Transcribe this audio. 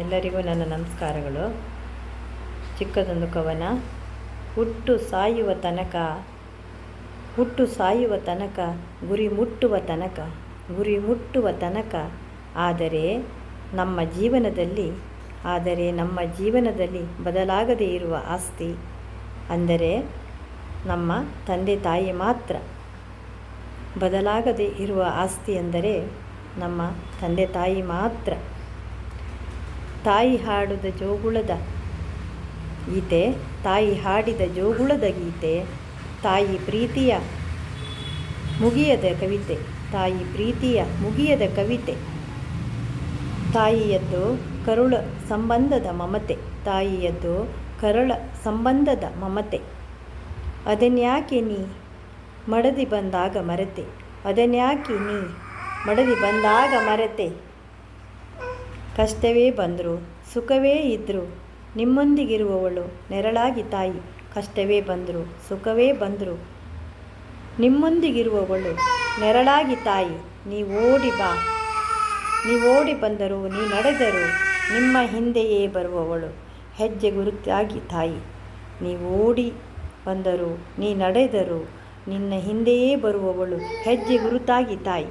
ಎಲ್ಲರಿಗೂ ನನ್ನ ನಮಸ್ಕಾರಗಳು. ಚಿಕ್ಕದೊಂದು ಕವನ. ಹುಟ್ಟು ಸಾಯುವ ತನಕ ಗುರಿ ಮುಟ್ಟುವ ತನಕ ಆದರೆ ನಮ್ಮ ಜೀವನದಲ್ಲಿ ಬದಲಾಗದೇ ಇರುವ ಆಸ್ತಿ ಅಂದರೆ ನಮ್ಮ ತಂದೆ ತಾಯಿ ಮಾತ್ರ. ಬದಲಾಗದೇ ಇರುವ ಆಸ್ತಿ ಅಂದರೆ ನಮ್ಮ ತಂದೆ ತಾಯಿ ಮಾತ್ರ. ತಾಯಿ ಹಾಡಿದ ಜೋಗುಳದ ಗೀತೆ, ತಾಯಿ ಪ್ರೀತಿಯ ಮುಗಿಯದ ಕವಿತೆ, ತಾಯಿಯದ್ದು ಕರುಳ ಸಂಬಂಧದ ಮಮತೆ. ಅದನ್ಯಾಕೆ ನೀ ಮಡದಿ ಬಂದಾಗ ಮರೆತೆ. ಕಷ್ಟವೇ ಬಂದರು ಸುಖವೇ ಇದ್ದರು ನಿಮ್ಮೊಂದಿಗಿರುವವಳು ನೆರಳಾಗಿ ತಾಯಿ. ಕಷ್ಟವೇ ಬಂದರು ಸುಖವೇ ಬಂದರು ನಿಮ್ಮೊಂದಿಗಿರುವವಳು ನೆರಳಾಗಿ ತಾಯಿ. ನೀವೋಡಿ ಬಂದರು ನೀ ನಡೆದರು ನಿಮ್ಮ ಹಿಂದೆಯೇ ಬರುವವಳು ಹೆಜ್ಜೆ ಗುರುತಾಗಿ ತಾಯಿ. ನೀವೋಡಿ ಬಂದರು ನೀ ನಡೆದರು ನಿನ್ನ ಹಿಂದೆಯೇ ಬರುವವಳು ಹೆಜ್ಜೆ ಗುರುತಾಗಿ ತಾಯಿ.